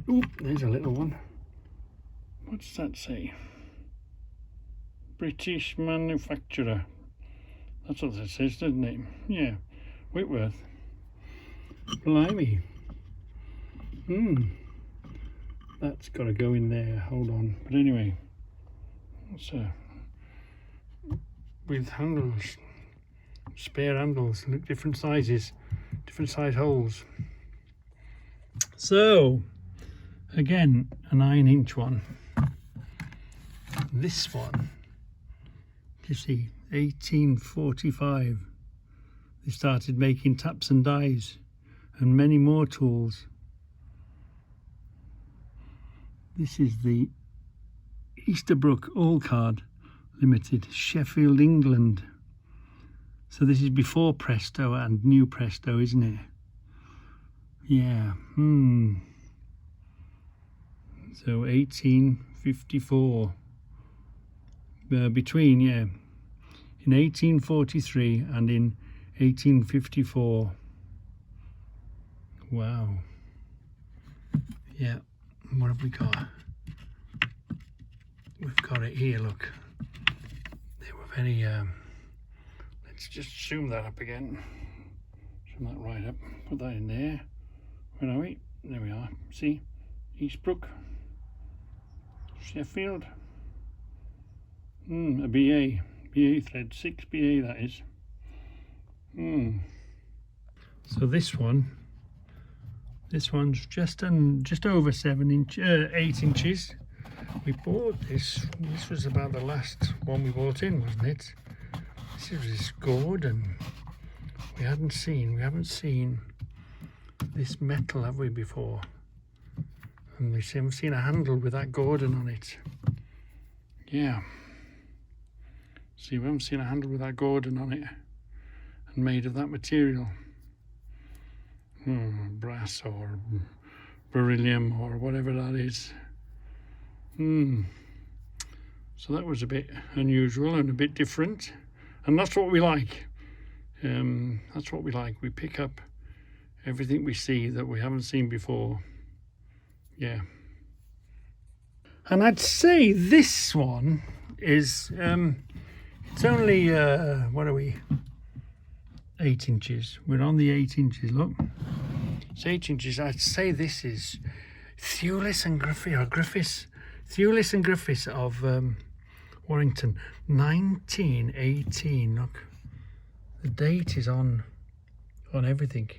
Oop, there's a little one. What does that say? British manufacturer. That's what it says, doesn't it? Yeah. Whitworth. Blimey. That's got to go in there. Hold on. But anyway, it's with handles, spare handles, look, different sizes, different size holes. So again, a 9-inch one. This one, you see, 1845. They started making taps and dies and many more tools. This is the Easterbrook Allcard Limited, Sheffield, England. So this is before Presto and New Presto, isn't it? Yeah. So 1854. Between, yeah, in 1843 and in 1854. Wow. Yeah. What have we got? We've got it here, look. They were very, let's just zoom that up again. Zoom that right up, put that in there. Where are we? There we are. See? Eastbrook. Sheffield. A BA. BA thread, 6 BA that is. So this one's just over 8 inches. We bought this. This was about the last one we bought in, wasn't it? This is this Gordon. We haven't seen this metal, have we, before? And we haven't seen a handle with that Gordon on it. Yeah. See, we haven't seen a handle with that Gordon on it, and made of that material. Brass or beryllium or whatever that is. So that was a bit unusual and a bit different, and that's what we like. That's what we like. We pick up everything we see that we haven't seen before. Yeah. And I'd say this one is it's only what are we, 8 inches. We're on the 8 inches, look. It's 8 inches. I'd say this is Thewlis and Griffiths. Thewlis and Griffiths of Warrington, 1918. Look, the date is on everything.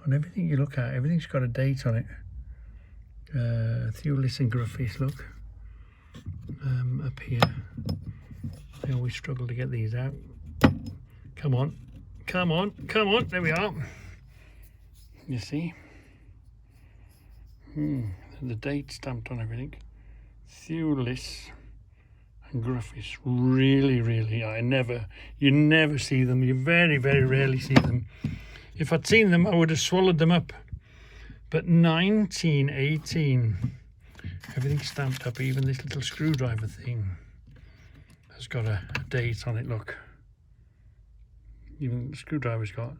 On everything you look at, everything's got a date on it. Thewlis and Griffiths, look. up here. I always struggle to get these out. Come on, come on, come on, there we are. You see? The date stamped on everything. Thewlis and Griffiths. Really, really, you never see them. You very, very rarely see them. If I'd seen them, I would have swallowed them up. But 1918, everything's stamped up. Even this little screwdriver thing has got a date on it. Look, even the screwdriver's got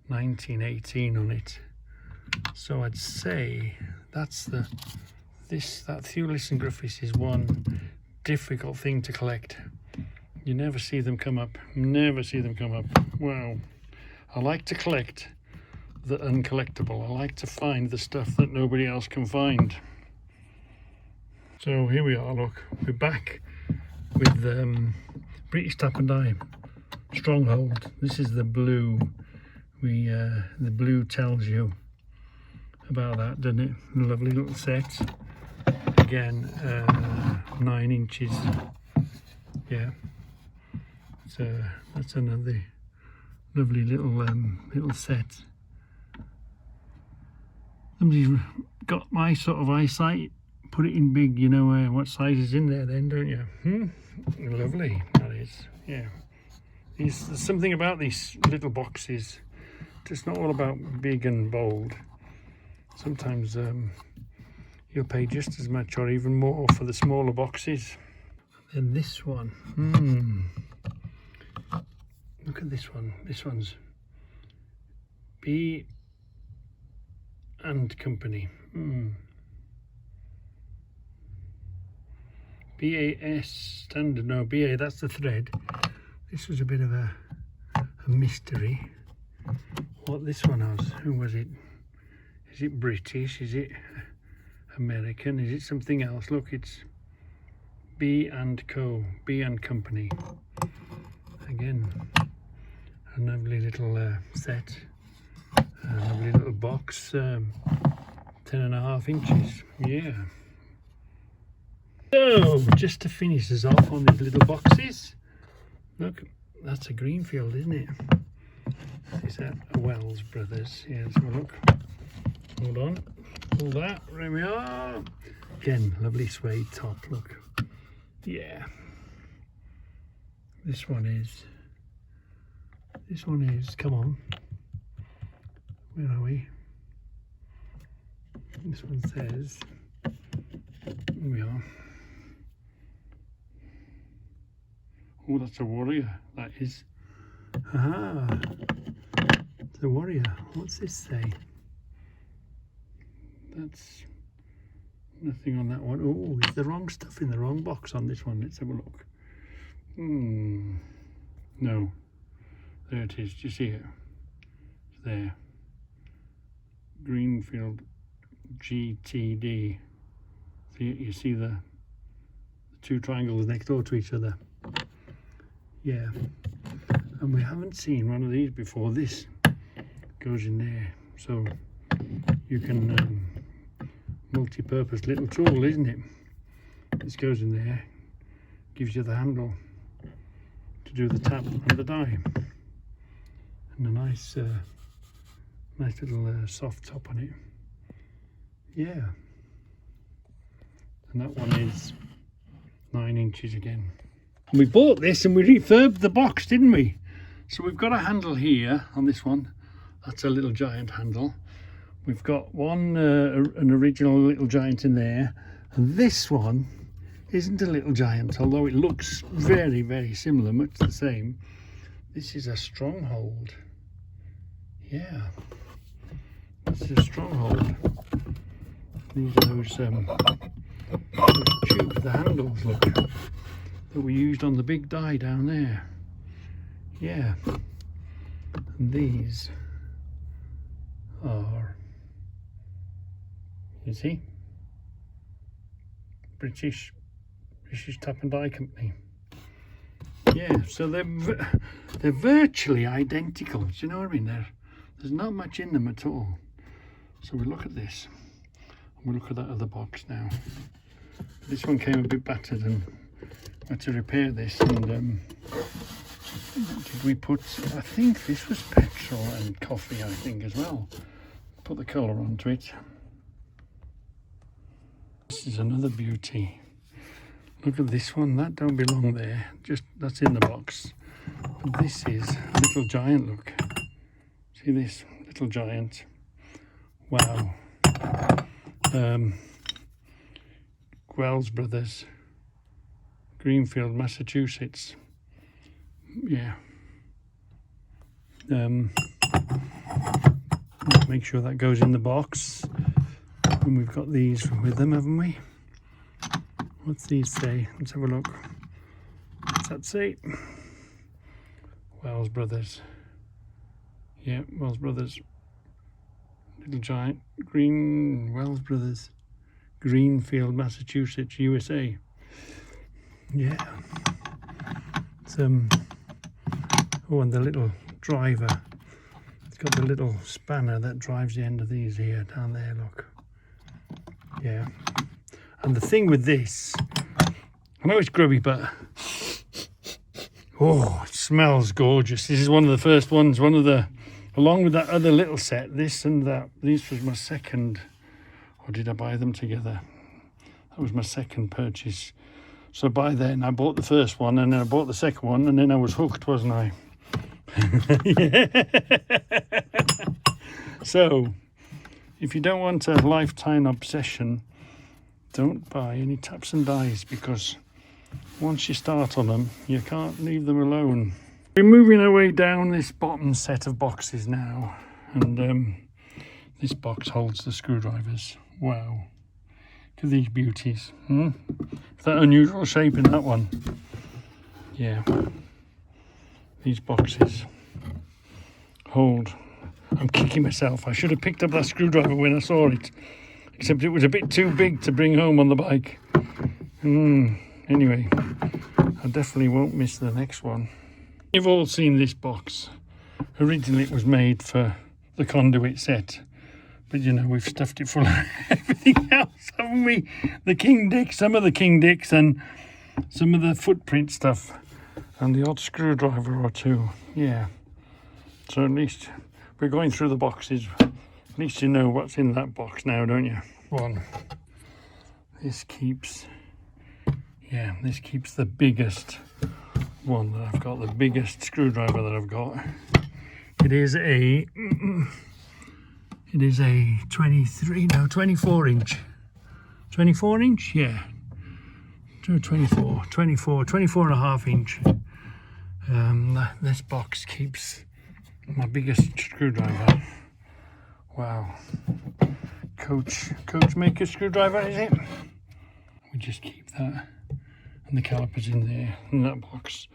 1918 on it. So I'd say that's that Thewlis and Griffiths is one difficult thing to collect. You never see them come up. Never see them come up. Wow. I like to collect the uncollectible. I like to find the stuff that nobody else can find. So here we are, look, we're back with British Tap and Die Stronghold. This is the blue. The blue tells you about that, doesn't it? Lovely little set. Again, 9 inches. Yeah. So that's another lovely little set. Somebody's got my sort of eyesight, put it in big, you know what size is in there then, don't you? Lovely, that is, yeah. There's something about these little boxes. It's not all about big and bold. Sometimes you'll pay just as much or even more for the smaller boxes. And this one, look at this one. This one's B and Company. BAS standard. No, BA. That's the thread. This was a bit of a mystery. What this one was? Who was it? Is it British? Is it American? Is it something else? Look, it's B and Co. B and Company. Again, a lovely little set. A lovely little box. 10.5 inches. Yeah. So, just to finish us off on these little boxes. Look, that's a Greenfield, isn't it? Is that a Wells Brothers? Yeah, let's have a look. Hold on. Pull that. There we are. Again, lovely suede top. Look. Yeah. This one is. Come on. Where are we? This one says. Here we are. Oh, that's a Warrior. That is. Aha. It's a Warrior. What's this say? That's nothing on that one. Oh, is the wrong stuff in the wrong box on this one? Let's have a look. No. There it is. Do you see it? It's there. Greenfield GTD. You see the two triangles next door to each other. Yeah. And we haven't seen one of these before. This goes in there. So you can multi-purpose little tool, isn't it? This goes in there, gives you the handle to do the tap and the die, and a nice little soft top on it. Yeah, and that one is 9 inches again. We bought this and we refurbed the box, didn't we? So we've got a handle here on this one. That's a Little Giant handle. We've got one, an original Little Giant in there, and this one isn't a Little Giant, although it looks very, very similar, much the same. This is a Stronghold. Yeah, this is a Stronghold. These are those tubes, the handles, look, that we used on the big die down there. Yeah, and these are, you see, British Tap and Die Company. Yeah, so they're virtually identical. Do you know what I mean? There's not much in them at all. So we look at this, and we look at that other box now. This one came a bit battered and had to repair this, and did we put, I think this was petrol and coffee, I think, as well. Put the colour onto it. This is another beauty. Look at this one, that don't belong there, just that's in the box. But this is Little Giant, look. See this, Little Giant. Wow. Wells Brothers, Greenfield, Massachusetts. Yeah. Make sure that goes in the box. And we've got these with them, haven't we? What's these say? Let's have a look. What's that say? Wells Brothers. Yeah, Wells Brothers. Little Giant. Wells Brothers. Greenfield, Massachusetts, USA. Yeah. It's oh, and the little driver. It's got the little spanner that drives the end of these here, down there, look. Yeah. And the thing with this, I know it's grubby, but oh, it smells gorgeous. This is one of the first ones, along with that other little set, this and that. This was my second, or did I buy them together? That was my second purchase. So by then I bought the first one, and then I bought the second one, and then I was hooked, wasn't I? Yeah. So, if you don't want a lifetime obsession, don't buy any taps and dies, because once you start on them, you can't leave them alone. We're moving our way down this bottom set of boxes now, and this box holds the screwdrivers. Wow. Look at these beauties. That unusual shape in that one. Yeah. These boxes hold. I'm kicking myself. I should have picked up that screwdriver when I saw it, except it was a bit too big to bring home on the bike. Anyway, I definitely won't miss the next one. You've all seen this box. Originally it was made for the conduit set, but you know, we've stuffed it full of everything else, haven't we? The King Dick, some of the King Dicks, and some of the footprint stuff, and the odd screwdriver or two. Yeah. So at least we're going through the boxes. At least you know what's in that box now, don't you? One. This keeps the biggest one that I've got, the biggest screwdriver that I've got. It is a 24 inch. 24 inch? Yeah. 24 and a half inch. This box keeps my biggest screwdriver. Wow. Coach maker screwdriver, is it? We just keep that, and the calipers in there, in that box.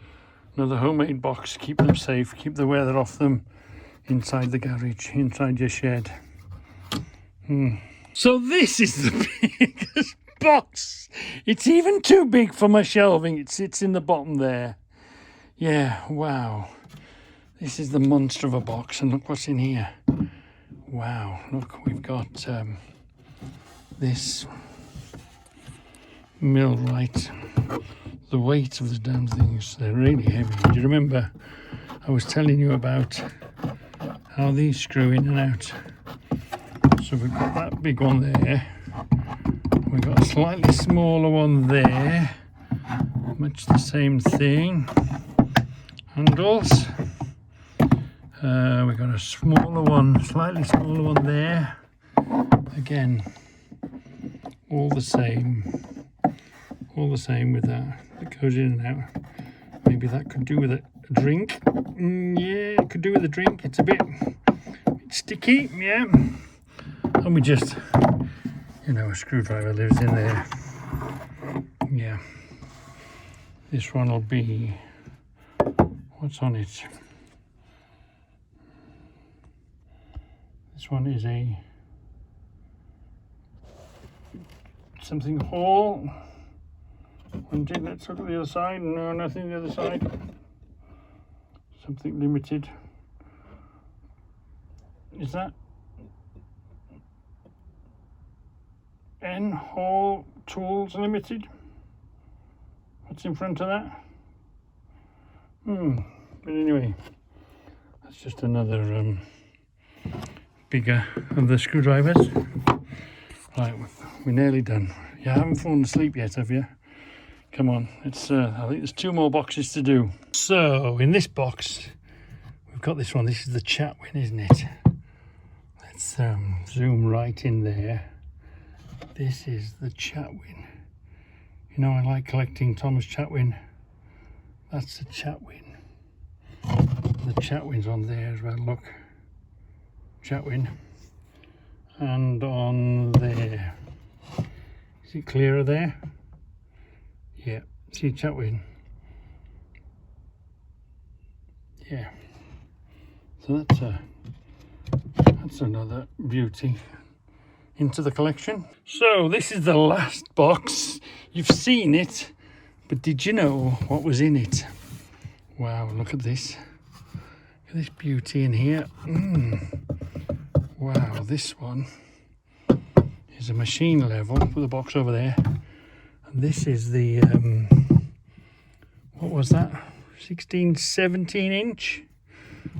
Another homemade box. Keep them safe, keep the weather off them inside the garage, inside your shed. So this is the biggest box. It's even too big for my shelving. It sits in the bottom there. Yeah, wow. This is the monster of a box, and look what's in here. Wow, look, we've got this Millwright. The weight of the damn things, they're really heavy. Do you remember I was telling you about how these screw in and out? So we've got that big one there. We've got a slightly smaller one there. Much the same thing. Handles. We've got a smaller one, slightly smaller one there. Again, all the same with that. It goes in and out. Maybe that could do with a drink. Yeah, it could do with a drink. It's a bit sticky, yeah. And we just, you know, a screwdriver lives in there. Yeah. This one will be, what's on it? This one is a something Hall. Let's look at the other side. No, nothing on the other side. Something limited. Is that N Hall Tools Limited? What's in front of that? But anyway, that's just another bigger of the screwdrivers. Right, we're nearly done. You haven't fallen asleep yet, have you? Come on, it's I think there's 2 more boxes to do. So in this box, we've got this one. This is the Chatwin, isn't it? Let's zoom right in there. This is the Chatwin. You know, I like collecting Thomas Chatwin. That's the Chatwin. The Chatwin's on there as well, look. Chatwin. And on there. Is it clearer there? Yeah, see Chatwin. Yeah. So that's another beauty into the collection. So this is the last box. You've seen it, but did you know what was in it? Wow, look at this. Look at this beauty in here. Wow, this one is a machine level. Put the box over there. And this is the, what was that? 17 inch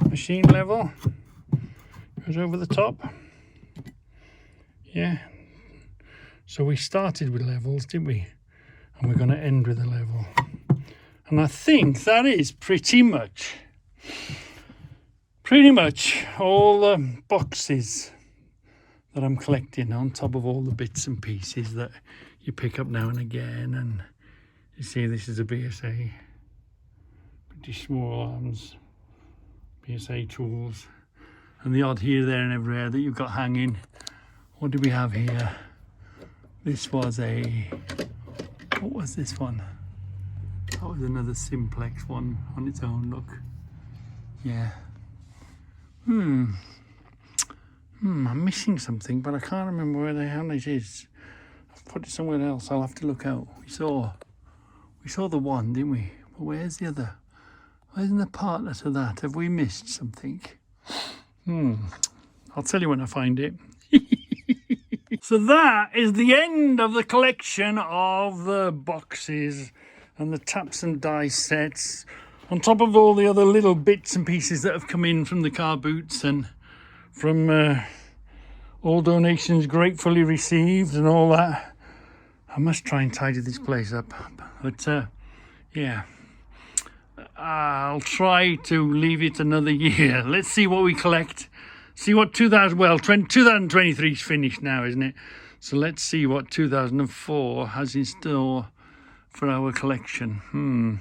machine level. Goes over the top. Yeah. So we started with levels, didn't we? And we're going to end with a level. And I think that is pretty much all the boxes that I'm collecting, on top of all the bits and pieces that you pick up now and again. And you see this is a BSA, British Small Arms, BSA tools, and the odd here, there and everywhere that you've got hanging. What do we have here? This was what was this one? That was another Simplex one on its own, look. Yeah. I'm missing something, but I can't remember where the hell it is. I've put it somewhere else. I'll have to look out. We saw the one, didn't we? But where's the other? Why isn't the partner to that? Have we missed something? I'll tell you when I find it. So that is the end of the collection of the boxes and the taps and dice sets, on top of all the other little bits and pieces that have come in from the car boots and from all donations gratefully received and all that. I must try and tidy this place up, but yeah, I'll try to leave it another year. Let's see what we collect. See what 2023 is finished now, isn't it? So let's see what 2004 has in store for our collection.